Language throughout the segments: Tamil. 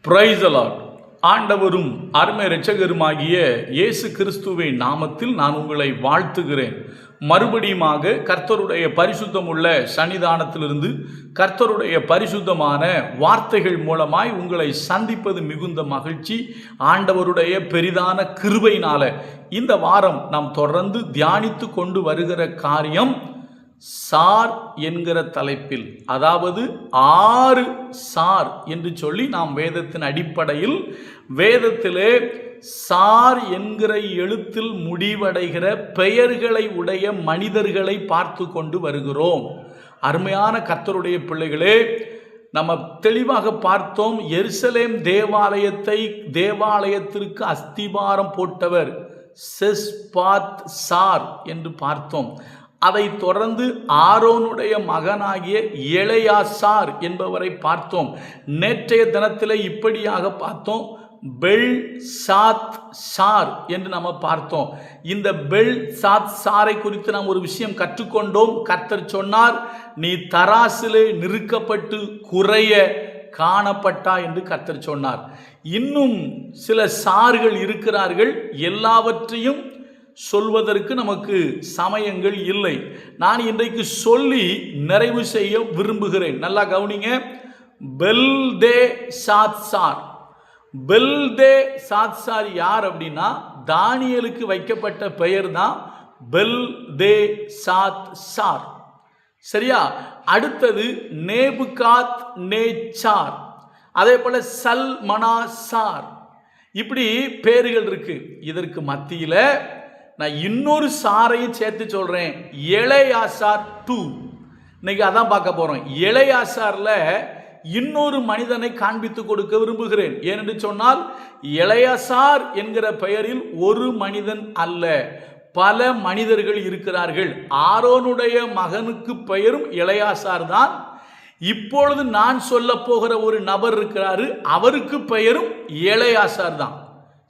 Praise the Lord. ஆண்டவரும் அருமை இரட்சகருமாகிய இயேசு கிறிஸ்துவின் நாமத்தில் நான் உங்களை வாழ்த்துகிறேன். மறுபடியுமாக கர்த்தருடைய பரிசுத்தமுள்ள சன்னிதானத்திலிருந்து கர்த்தருடைய பரிசுத்தமான வார்த்தைகள் மூலமாய் உங்களை சந்திப்பது மிகுந்த மகிழ்ச்சி. ஆண்டவருடைய பெரிதான கிருபையினால இந்த வாரம் நாம் தொடர்ந்து தியானித்து கொண்டு வருகிற காரியம் சார் என்கிற தலைப்பில், அதாவது 6 சார் என்று சொல்லி நாம் வேதத்தின் அடிப்படையில் வேதத்திலே சார் என்கிற எழுத்தில் முடிவடைகிற பெயர்களை உடைய மனிதர்களை பார்த்து கொண்டு வருகிறோம். அருமையான கர்த்தருடைய பிள்ளைகளே, நம்ம தெளிவாக பார்த்தோம். எருசலேம் தேவாலயத்திற்கு அஸ்திபாரம் போட்டவர் செஸ்பாத் சார் என்று பார்த்தோம். அதை தொடர்ந்து ஆரோனுடைய மகனாகிய எலெயாசார் என்பவரை பார்த்தோம். நேற்றைய தினத்தில் இப்படியாக பார்த்தோம், பெல்சாத் சார் என்று நம்ம பார்த்தோம். இந்த பெல்சாத் சாரை குறித்து நாம் ஒரு விஷயம் கற்றுக்கொண்டோம். கர்த்தர் சொன்னார், நீ தராசிலே நிறுக்கப்பட்டு குறைய காணப்பட்டா என்று கர்த்தர் சொன்னார். இன்னும் சில சார்கள் இருக்கிறார்கள். எல்லாவற்றையும் சொல்வதற்கு நமக்கு சமயங்கள் இல்லை. நான் இன்றைக்கு சொல்லி நிறைவு செய்ய விரும்புகிறேன். நல்லா கவனிங்க. பெல்தே சாத்சார். பெல்தே சாத்சார் யார் அப்படின்னா, தானியேலுக்கு வைக்கப்பட்ட பெயர் தான் பெல்தே சாத்சார். சரியா? அடுத்தது நேபுகாத் நேச்சார், அதே போல சல்மனாசார், இப்படி பேர்கள் இருக்கு. இதற்கு மத்தியில் நான் இன்னொரு சாரையும் சேர்த்து சொல்றேன், எலெயாசார் 2. இன்னைக்கு அதான் பார்க்க போறோம். எலெயாசார்ல இன்னொரு மனிதனை காண்பித்து கொடுக்க விரும்புகிறேன். ஏனென்று சொன்னால், எலெயாசார் என்கிற பெயரில் ஒரு மனிதன் அல்ல, பல மனிதர்கள் இருக்கிறார்கள். ஆரோனுடைய மகனுக்கு பெயரும் எலெயாசார் தான். இப்பொழுது நான் சொல்ல போகிற ஒரு நபர் இருக்கிறாரு, அவருக்கு பெயரும் எலெயாசார் தான்.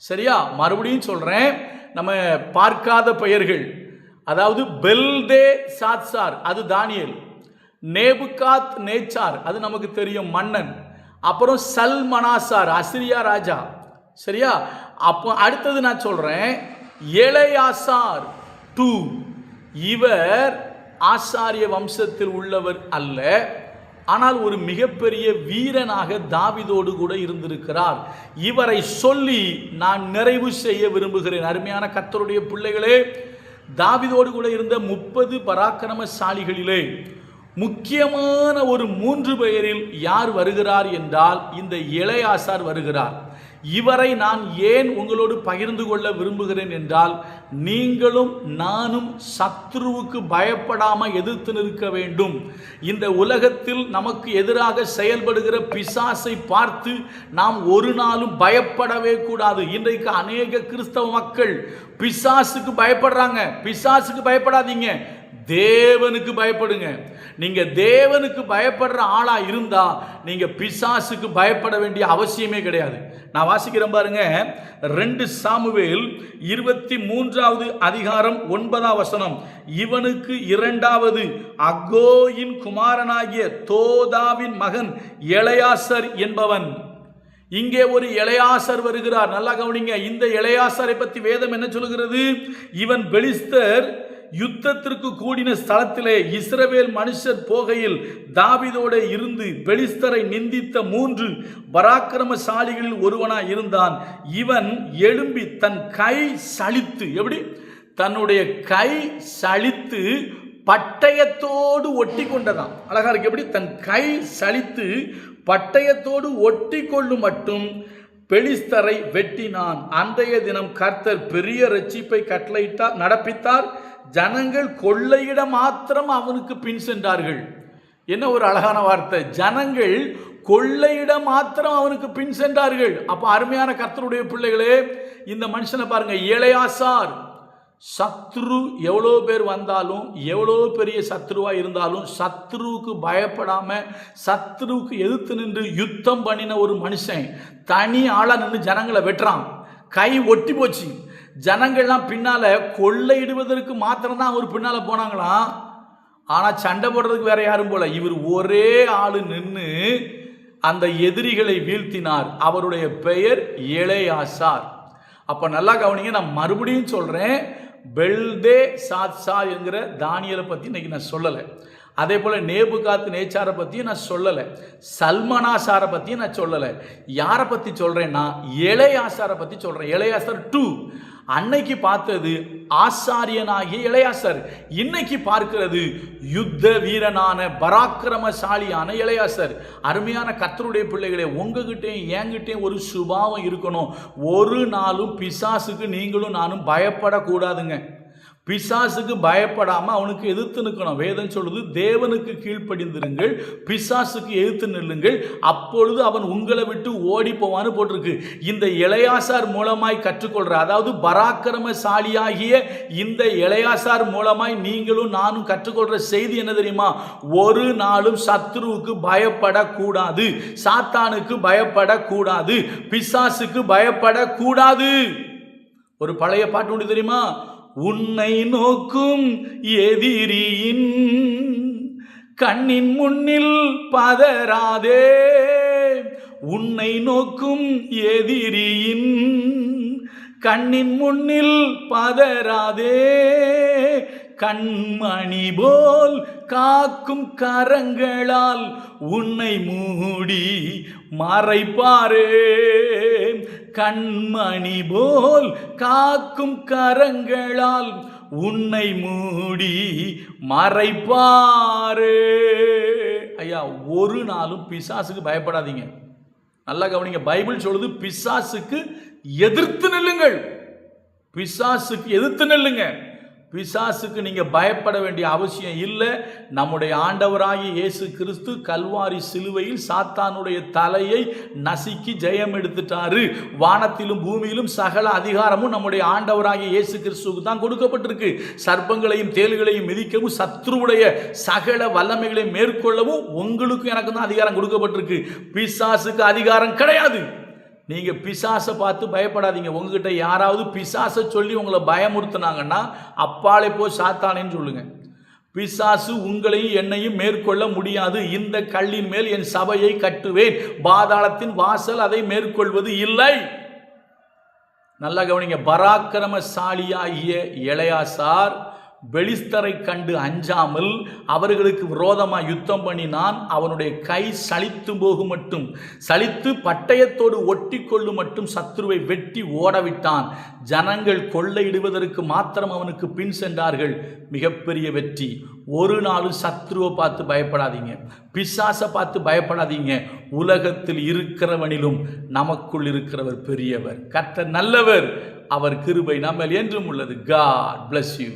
சரியா? மறுபடியும் சொல்றேன், நம்ம பார்க்காத பெயர்கள். அதாவது பெல்தே சாத்சார் அது தானியேல், நேபுகாத் நேச்சார் அது நமக்கு தெரியும், மன்னன். அப்புறம் சல்மனாசார் அசிரியா ராஜா. சரியா? அப்போ அடுத்தது நான் சொல்றேன், எலெயாசார் 2. இவர் ஆசாரிய வம்சத்தில் உள்ளவர் அல்ல, ஆனால் ஒரு மிகப்பெரிய வீரனாக தாவீதோடு கூட இருந்திருக்கிறார். இவரை சொல்லி நான் நிறைவு செய்ய விரும்புகிறேன். அருமையான கர்த்தருடைய பிள்ளைகளே, தாவீதோடு கூட இருந்த 30 பராக்கிரமசாலிகளிலே முக்கியமான ஒரு 3 பெயரில் யார் வருகிறார் என்றால், இந்த எலெயாசார் வருகிறார். இவரை நான் ஏன் உங்களோடு பகிர்ந்து கொள்ள விரும்புகிறேன் என்றால், நீங்களும் நானும் சத்ருவுக்கு பயப்படாம எதிர்த்து நிற்க வேண்டும். இந்த உலகத்தில் நமக்கு எதிராக செயல்படுகிற பிசாசை பார்த்து நாம் ஒரு நாளும் பயப்படவே கூடாது. இன்றைக்கு அநேக கிறிஸ்தவ மக்கள் பிசாசுக்கு பயப்படுறாங்க. பிசாசுக்கு பயப்படாதீங்க, தேவனுக்கு பயப்படுங்க. நீங்க தேவனுக்கு பயப்படுற ஆளா இருந்தா நீங்க பிசாசுக்கு பயப்பட வேண்டிய அவசியமே கிடையாது. நான் வாசிக்கிறேன் பாருங்க, 2 சாமுவேல் 23வது அதிகாரம் 9ஆம் வசனம். இவனுக்கு 2வது அகோயின் குமாரனாகிய தோதாவின் மகன் எலெயாசர் என்பவன். இங்கே ஒரு எலெயாசர் வருகிறார். நல்லா கவனிங்க. இந்த எலெயாசரை பற்றி வேதம் என்ன சொல்கிறது? இவன் பெலிஸ்தர் யுத்தத்திற்கு கூடின ஸ்தலத்திலே இஸ்ரவேல் மனுஷர் போகையில் தாவீதோடு இருந்து பெலிஸ்தரை நிந்தித்த 3 பராக்கிரமசாலிகளில் ஒருவனாய் இருந்தான். இவன் எழும்பி தன் கை சலித்து, எப்படி தன்னுடைய கை சலித்து பட்டயத்தோடு ஒட்டி கொண்டதான். அழகா இருக்கு. எப்படி தன் கை சலித்து பட்டயத்தோடு ஒட்டி கொள்ளும் மட்டும் பெலிஸ்தரை வெட்டினான். அன்றைய தினம் கர்த்தர் பெரிய ரட்சிப்பை கட்டளையிட்டார், நடப்பித்தார். ஜனங்கள் கொள்ளையிட மாத்திரம் அவனுக்கு பின் சென்றார்கள். என்ன ஒரு அழகான வார்த்தை! ஜனங்கள் கொள்ளையிட மாத்திரம் அவனுக்கு பின் சென்றார்கள். அப்ப அருமையான கர்த்தருடைய பிள்ளைகளே, இந்த மனுஷனை பாருங்க. எலெயாசார் சத்ரு எவ்வளோ பேர் வந்தாலும், எவ்வளோ பெரிய சத்ருவா இருந்தாலும், சத்ருவுக்கு பயப்படாம சத்ருவுக்கு எதிர்த்து நின்று யுத்தம் பண்ணின ஒரு மனுஷன் தனி ஆளா நின்று ஜனங்களை வெட்டுறான். கை ஒட்டி போச்சு. ஜனங்கள்லாம் பின்னால கொள்ளையிடுவதற்கு மாத்திரம்தான் அவர் பின்னால போனாங்களாம். ஆனா சண்டை போடுறதுக்கு வேற யாரும் போல. இவர் ஒரே ஆளு நின்று அந்த எதிரிகளை வீழ்த்தினார். அவருடைய பெயர் எலெயாசார். அப்போ நல்லா கவனிங்க, நான் மறுபடியும் சொல்கிறேன், பெல்தே சாத்சார் என்கிற தானியலை பற்றி இன்னைக்கு நான் சொல்லலை. அதே போல் நேபுகாத் நேச்சாரை பற்றியும் நான் சொல்லலை. சல்மனாசாரை பற்றியும் நான் சொல்லலை. யாரை பற்றி சொல்கிறேன்னா எலெயாசாரை பற்றி சொல்கிறேன். எலெயாசார் 2. அன்னைக்கு பார்த்தது ஆசாரியனாகிய எலெயாசார். இன்னைக்கு பார்க்கிறது யுத்த வீரனான பராக்கிரமசாலியான எலெயாசார். அருமையான கர்த்தருடைய பிள்ளைகளே, உங்ககிட்டையும் என்கிட்டையும் ஒரு சுபாவம் இருக்கணும். ஒரு நாளும் பிசாசுக்கு நீங்களும் நானும் பயப்படக்கூடாதுங்க. பிசாசுக்கு பயப்படாமல் அவனுக்கு எதிர்த்து நிற்கணும். வேதம் சொல்லுது, தேவனுக்கு கீழ்ப்படிந்திருங்கள், பிசாசுக்கு எதிர்த்து நில்லுங்கள், அப்பொழுது அவன் உங்களை விட்டு ஓடி போவான்னு போட்டிருக்கு. இந்த எலெயாசார் மூலமாய் கற்றுக்கொள்ற, அதாவது பராக்கிரமசாலியாகிய இந்த எலெயாசார் மூலமாய் நீங்களும் நானும் கற்றுக்கொள்ற செய்தி என்ன தெரியுமா? ஒரு நாளும் சத்ருவுக்கு பயப்படக்கூடாது, சாத்தானுக்கு பயப்படக்கூடாது, பிசாசுக்கு பயப்படக்கூடாது. ஒரு பழைய பாட்டு உண்டு தெரியுமா? உன்னை நோக்கும் எதிரியின் கண்ணின் முன்னில் பதறாதே, உன்னை நோக்கும் எதிரியின் கண்ணின் முன்னில் பதறாதே, கண்மணி போல் காக்கும் கரங்களால் உன்னை மூடி மறைப்பாரே, கண்மணி போல் காக்கும் கரங்களால் உன்னை மூடி மறைப்பாரே. ஐயா, ஒரு நாளும் பிசாசுக்கு பயப்படாதீங்க. நல்லா கவனிங்க, பைபிள் சொல்லுது பிசாசுக்கு எதிர்த்து நில்லுங்கள். பிசாசுக்கு எதிர்த்து நில்லுங்க. பிசாசுக்கு நீங்க பயப்பட வேண்டிய அவசியம் இல்லை. நம்முடைய ஆண்டவராகிய இயேசு கிறிஸ்து கல்வாரி சிலுவையில் சாத்தானுடைய தலையை நசுக்கி ஜெயம் எடுத்துட்டாரு. வானத்திலும் பூமியிலும் சகல அதிகாரமும் நம்முடைய ஆண்டவராகிய இயேசு கிறிஸ்துவுக்கு தான் கொடுக்கப்பட்டிருக்கு. சர்ப்பங்களையும் தேள்களையும் மிதிக்கவும் சத்ருவுடைய சகல வல்லமைகளையும் மேற்கொள்ளவும் உங்களுக்கு எனக்கு தான் அதிகாரம் கொடுக்கப்பட்டிருக்கு. பிசாசுக்கு அதிகாரம் கிடையாது. நீங்க பிசாசை பார்த்து பயப்படாதீங்க. உங்ககிட்ட யாராவது பிசாசை சொல்லி உங்களை பயமுறுத்தினாங்கன்னா அப்பாலே போய் சாத்தானேன்னு சொல்லுங்க. பிசாசு உங்களையும் என்னையும் மேற்கொள்ள முடியாது. இந்த கல்லின் மேல் என் சபையை கட்டுவேன், பாதாளத்தின் வாசல் அதை மேற்கொள்வது இல்லை. நல்லா கவனிங்க, பராக்கிரமசாலியாகிய எலெயாசார் பெலிஸ்தரை கண்டு அஞ்சாமல் அவர்களுக்கு விரோதமாக யுத்தம் பண்ணினான். அவனுடைய கை சலித்து போகும் மட்டும், சலித்து பட்டயத்தோடு ஒட்டி கொள்ளும் மட்டும் சத்ருவை வெட்டி ஓடவிட்டான். ஜனங்கள் கொள்ளையிடுவதற்கு மாத்திரம் அவனுக்கு பின் சென்றார்கள். மிகப்பெரிய வெற்றி. ஒரு நாளும் சத்ருவை பார்த்து பயப்படாதீங்க, பிசாசை பார்த்து பயப்படாதீங்க. உலகத்தில் இருக்கிறவனிலும் நமக்குள் இருக்கிறவர் பெரியவர். கர்த்தர் நல்லவர், அவர் கிருபை நம்மேல் என்றும் உள்ளது. God bless you.